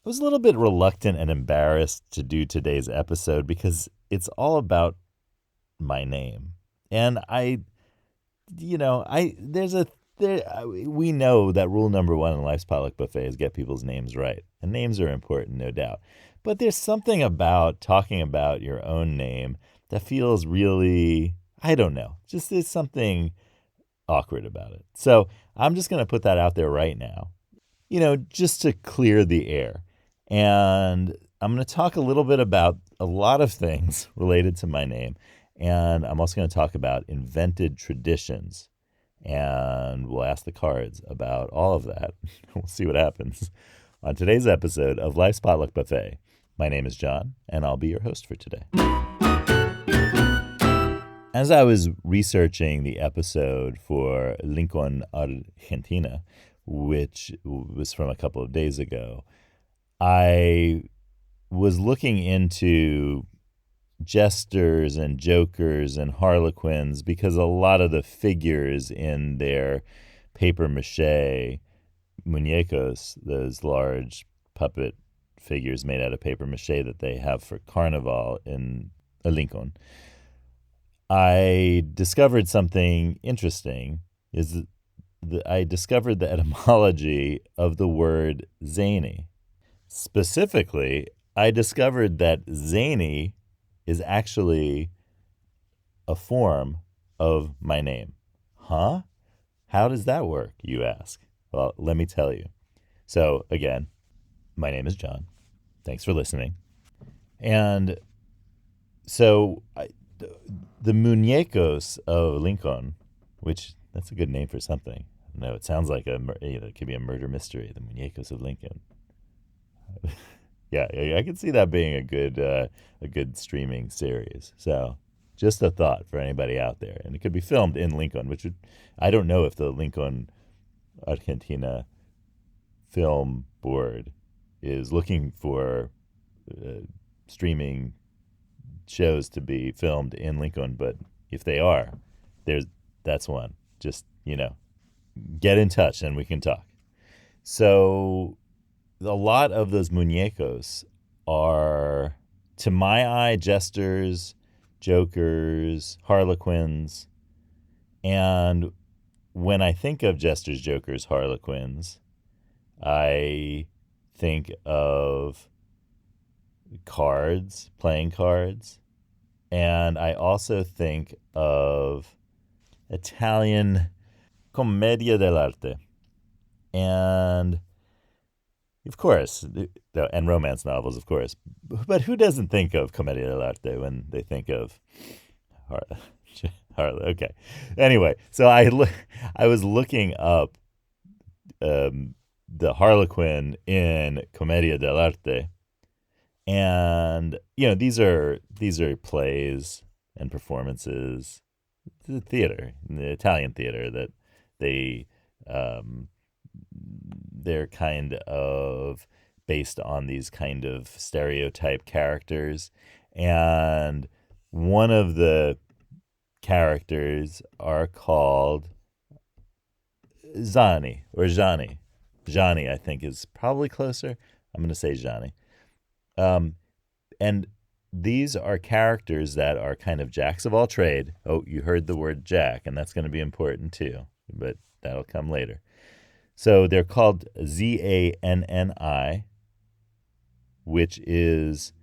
was a little bit reluctant and embarrassed to do today's episode because it's all about my name. And we know that rule number one in Life's Potluck Buffet is get people's names right. And names are important, no doubt. But there's something about talking about your own name that feels really, I don't know, just there's something awkward about it. So I'm just going to put that out there right now, just to clear the air. And I'm going to talk a little bit about a lot of things related to my name. And I'm also going to talk about invented traditions. And we'll ask the cards about all of that. We'll see what happens on today's episode of Life's Potluck Buffet. My name is John, and I'll be your host for today. As I was researching the episode for Lincoln, Argentina, which was from a couple of days ago, I was looking into jesters and jokers and harlequins because a lot of the figures in their paper mache muñecos, those large puppet figures made out of paper mache that they have for Carnival in Lincoln, I discovered something interesting. I discovered the etymology of the word zany. Specifically, I discovered that zany is actually a form of my name. Huh? How does that work, you ask? Well, let me tell you. So, again, my name is John. Thanks for listening. And so the muñecos of Lincoln, which that's a good name for something. No, it sounds like it could be a murder mystery, the muñecos of Lincoln. Yeah, I can see that being a good streaming series. So, just a thought for anybody out there, and it could be filmed in Lincoln, I don't know if the Lincoln, Argentina film board is looking for streaming shows to be filmed in Lincoln, but if they are, that's one. Just get in touch and we can talk. So, a lot of those muñecos are, to my eye, jesters, jokers, harlequins. And when I think of jesters, jokers, harlequins, I think of cards, playing cards. And I also think of Italian commedia dell'arte. And of course, and romance novels, of course. But who doesn't think of commedia dell'arte when they think of Okay. Anyway, so I was looking up the Harlequin in Commedia dell'arte, and these are plays and performances, the theater, the Italian theater that they're kind of based on these kind of stereotype characters. And one of the characters are called Zani or Gianni. Gianni, I think, is probably closer. I'm going to say Gianni. And these are characters that are kind of jacks of all trade. Oh, you heard the word jack, and that's going to be important too, but that'll come later. So they're called Zanni, which is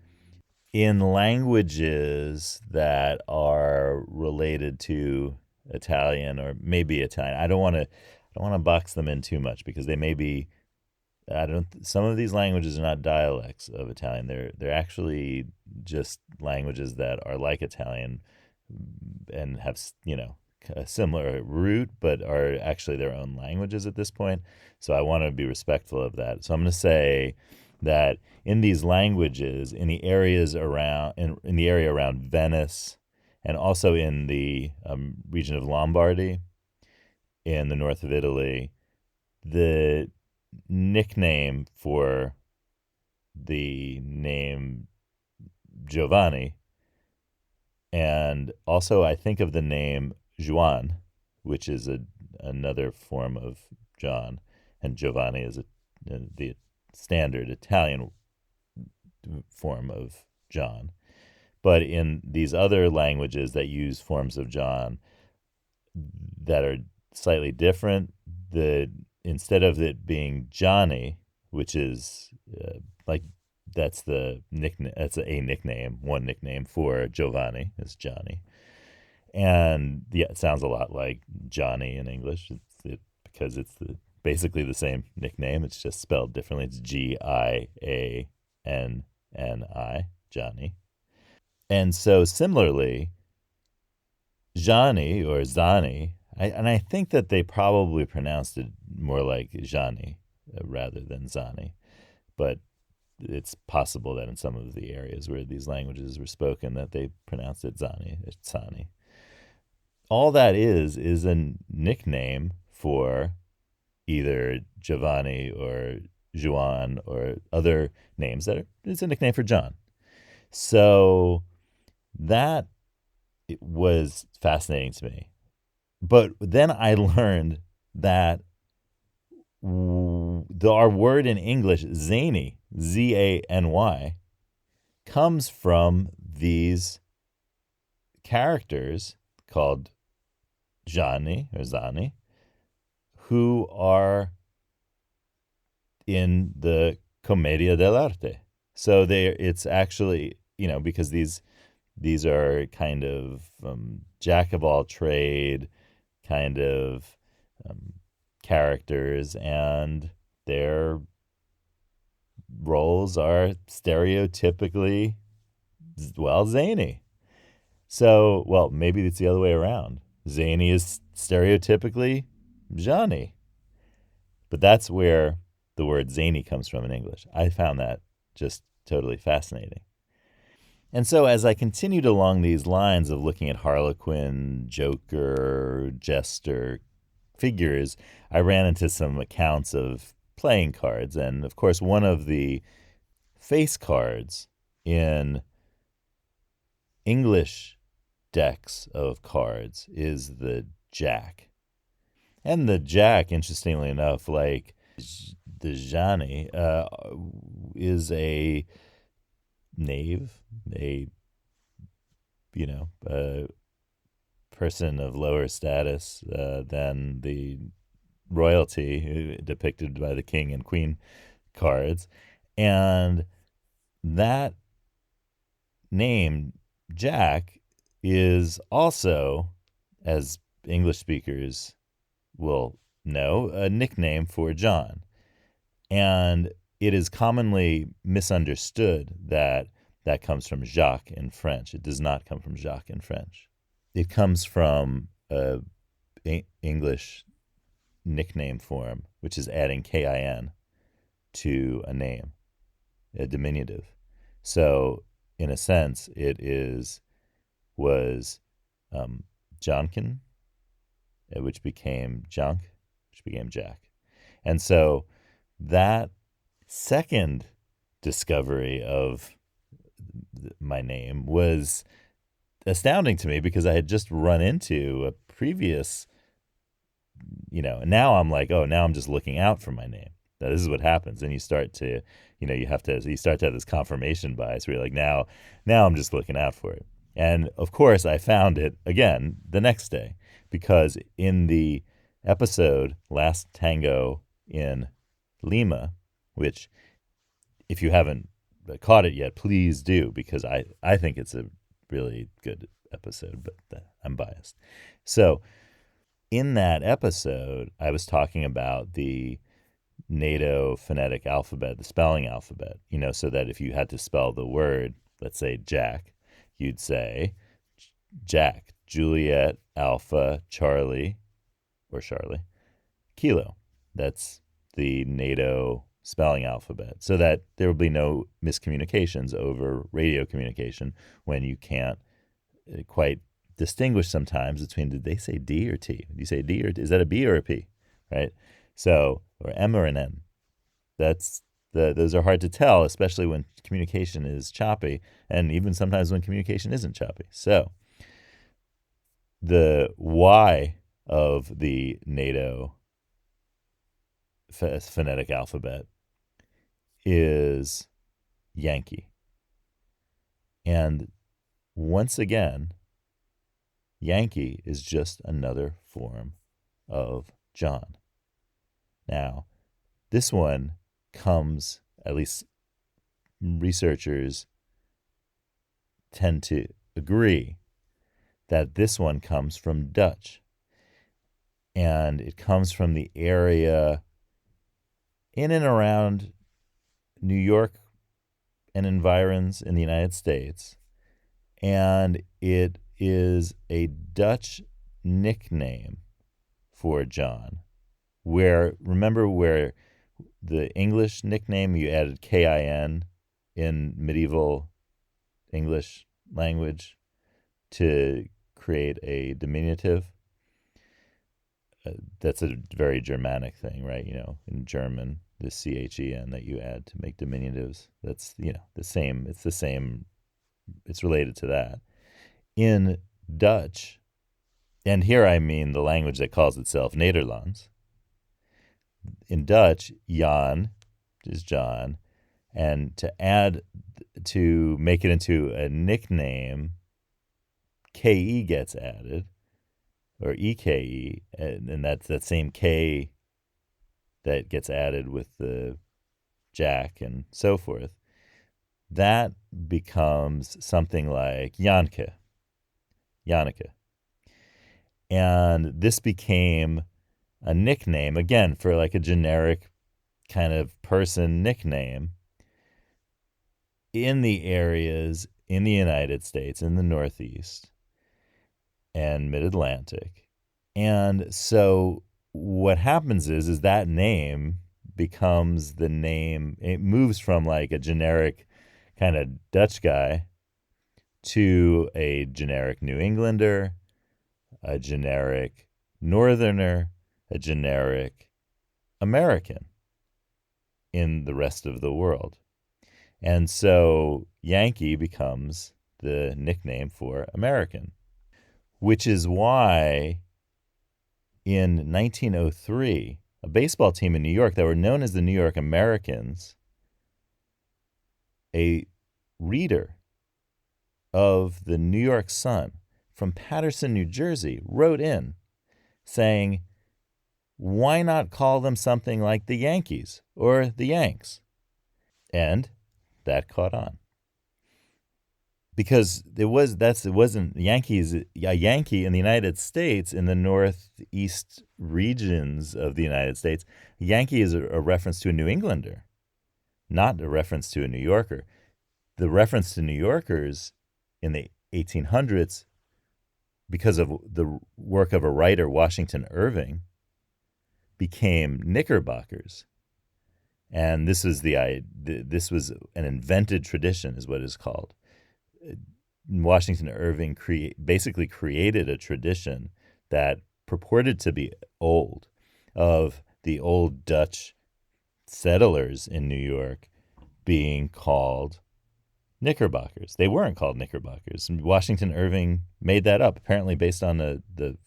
in languages that are related to Italian or maybe Italian. I don't want to box them in too much because they may be. Some of these languages are not dialects of Italian. They're actually just languages that are like Italian and have a similar root, but are actually their own languages at this point. So I want to be respectful of that. So I'm going to say that in these languages, in the areas around in the area around Venice, and also in the region of Lombardy, in the north of Italy, the nickname for the name Giovanni, and also I think of the name Juan, which is another form of John, and Giovanni is the standard Italian form of John. But in these other languages that use forms of John that are slightly different, instead of it being Johnny, which is like that's the nickname, that's a nickname, one nickname for Giovanni is Johnny, and yeah, it sounds a lot like Johnny in English. Because it's basically the same nickname. It's just spelled differently. It's Gianni, Johnny. And so similarly, Johnny or Zani, and I think that they probably pronounced it more like Johnny rather than Zani, but it's possible that in some of the areas where these languages were spoken that they pronounced it Zani, Sani. All that is a nickname for either Giovanni or Juan or other names it's a nickname for John. So that was fascinating to me. But then I learned that our word in English, zany, Zany, comes from these characters called Gianni or Zani, who are in the Commedia dell'arte. So it's actually, because these are kind of jack of all trade kind of characters, and their roles are stereotypically, zany. So, well, maybe it's the other way around. Zany is stereotypically Johnny. But that's where the word zany comes from in English. I found that just totally fascinating. And so as I continued along these lines of looking at Harlequin, Joker, Jester figures, I ran into some accounts of playing cards. And of course, one of the face cards in English decks of cards is the Jack. And the Jack, interestingly enough, like the Johnny, is a knave, a person of lower status than the royalty depicted by the king and queen cards. And that name, Jack, is also, as English speakers will know, a nickname for John. And it is commonly misunderstood that that comes from Jacques in French. It does not come from Jacques in French. It comes from English nickname form, which is adding kin to a name, a diminutive. So, in a sense, was Johnkin, which became Jonk, which became Jack. And so that second discovery of my name was astounding to me, because I had just run into a previous, now I'm like, oh, now I'm just looking out for my name. Now, this is what happens. And you start to, you start to have this confirmation bias where you're like, now I'm just looking out for it. And of course, I found it again the next day, because in the episode Last Tango in Lima, which if you haven't caught it yet, please do, because I think it's a really good episode, but I'm biased. So in that episode, I was talking about the NATO phonetic alphabet, the spelling alphabet, so that if you had to spell the word, let's say Jack, you'd say Jack, Juliet, Alpha, Charlie, or Charlie, Kilo. That's the NATO spelling alphabet, so that there will be no miscommunications over radio communication when you can't quite distinguish sometimes between, did they say D or T? Did you say D or T? Is that a B or a P? Right? So, or M or an N. Those are hard to tell, especially when communication is choppy, and even sometimes when communication isn't choppy. So, the Y of the NATO phonetic alphabet is Yankee. And once again, Yankee is just another form of John. Now, this one comes, at least researchers tend to agree, that this one comes from Dutch. And it comes from the area in and around New York and environs in the United States. And it is a Dutch nickname for John. Remember where the English nickname, you added K-I-N in medieval English language to create a diminutive? That's a very Germanic thing, right? In German, the CHEN that you add to make diminutives, that's, the same. It's the same. It's related to that. In Dutch, and here I mean the language that calls itself Nederlands. In Dutch, Jan is John, and to make it into a nickname, KE gets added, or EKE, and that's that same K that gets added with the Jack and so forth. That becomes something like Janke. And this became a nickname, again, for like a generic kind of person nickname in the areas in the United States, in the Northeast and Mid-Atlantic. And so what happens is that name becomes the name. It moves from like a generic kind of Dutch guy to a generic New Englander, a generic Northerner, a generic American in the rest of the world. And so Yankee becomes the nickname for American, which is why in 1903, a baseball team in New York that were known as the New York Americans, a reader of the New York Sun from Paterson, New Jersey, wrote in saying, why not call them something like the Yankees or the Yanks? And that caught on. Because it wasn't Yankees, a Yankee in the United States, in the northeast regions of the United States, Yankee is a reference to a New Englander, not a reference to a New Yorker. The reference to New Yorkers in the 1800s, because of the work of a writer, Washington Irving, became Knickerbockers. And this was an invented tradition, is what it's called. Washington Irving basically created a tradition that purported to be old, of the old Dutch settlers in New York being called Knickerbockers. They weren't called Knickerbockers. Washington Irving made that up, apparently based on the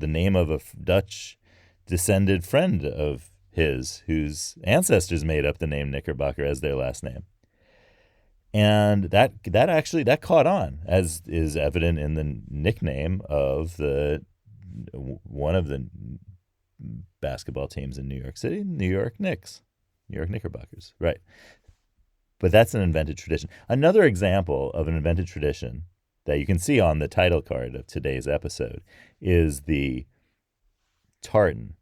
name of a Dutch descended friend of his, whose ancestors made up the name Knickerbocker as their last name. And that caught on, as is evident in the nickname of one of the basketball teams in New York City, New York Knicks, New York Knickerbockers, right? But that's an invented tradition. Another example of an invented tradition that you can see on the title card of today's episode is the tartan,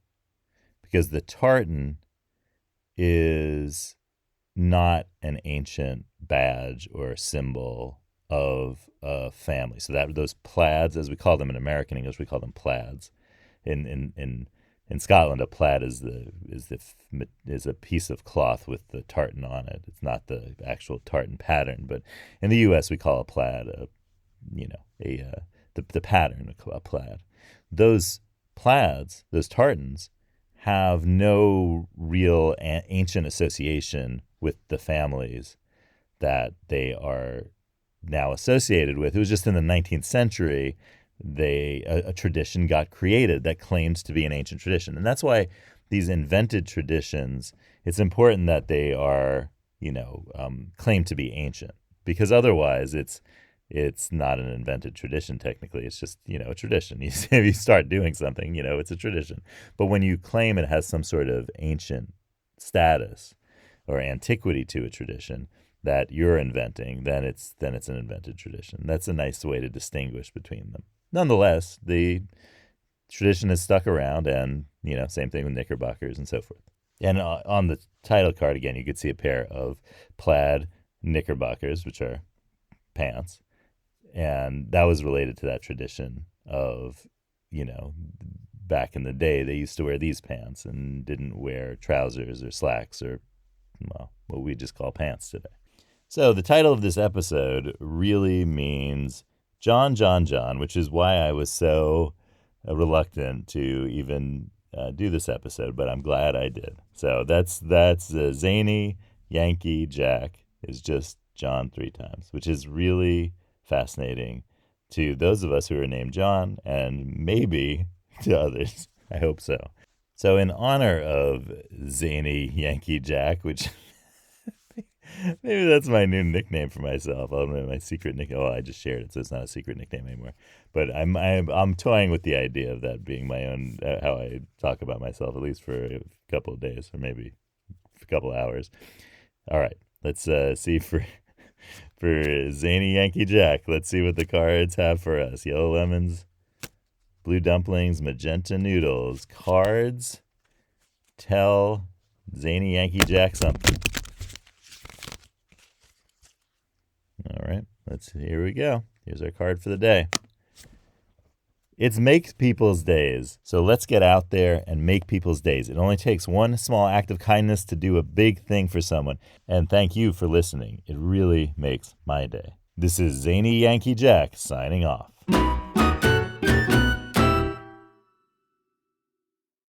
because the tartan is not an ancient badge or symbol of a family. So that those plaids, as we call them in American English, we call them plaids. In Scotland, a plaid is a piece of cloth with the tartan on it. It's not the actual tartan pattern, but in the U.S. we call a plaid the pattern, a plaid. Those plaids, those tartans, have no real ancient association with the families that they are now associated with. It was just in the 19th century a tradition got created that claims to be an ancient tradition. And that's why these invented traditions, it's important that they are, claimed to be ancient, because otherwise it's not an invented tradition. Technically, it's just, a tradition. If you start doing something, it's a tradition. But when you claim it has some sort of ancient status or antiquity to a tradition that you're inventing, then it's an invented tradition. That's a nice way to distinguish between them. Nonetheless, the tradition has stuck around, and same thing with knickerbockers and so forth. And on the title card again, you could see a pair of plaid knickerbockers, which are pants, and that was related to that tradition of, back in the day, they used to wear these pants and didn't wear trousers or slacks or, well, what we just call pants today. So the title of this episode really means John, John, John, which is why I was so reluctant to even do this episode, but I'm glad I did. So that's Zany Yankee Jack is just John 3 times, which is really fascinating to those of us who are named John, and maybe to others. I hope so. So in honor of Zany Yankee Jack, which maybe that's my new nickname for myself. My secret nickname. Oh, I just shared it, so it's not a secret nickname anymore. But I'm toying with the idea of that being my own, how I talk about myself, at least for a couple of days or maybe a couple of hours. All right, let's see for Zany Yankee Jack. Let's see what the cards have for us. Yellow lemons, blue dumplings, magenta noodles. Cards tell Zany Yankee Jack something. All right, here we go. Here's our card for the day. It's make people's days. So let's get out there and make people's days. It only takes one small act of kindness to do a big thing for someone. And thank you for listening. It really makes my day. This is Zany Yankee Jack signing off.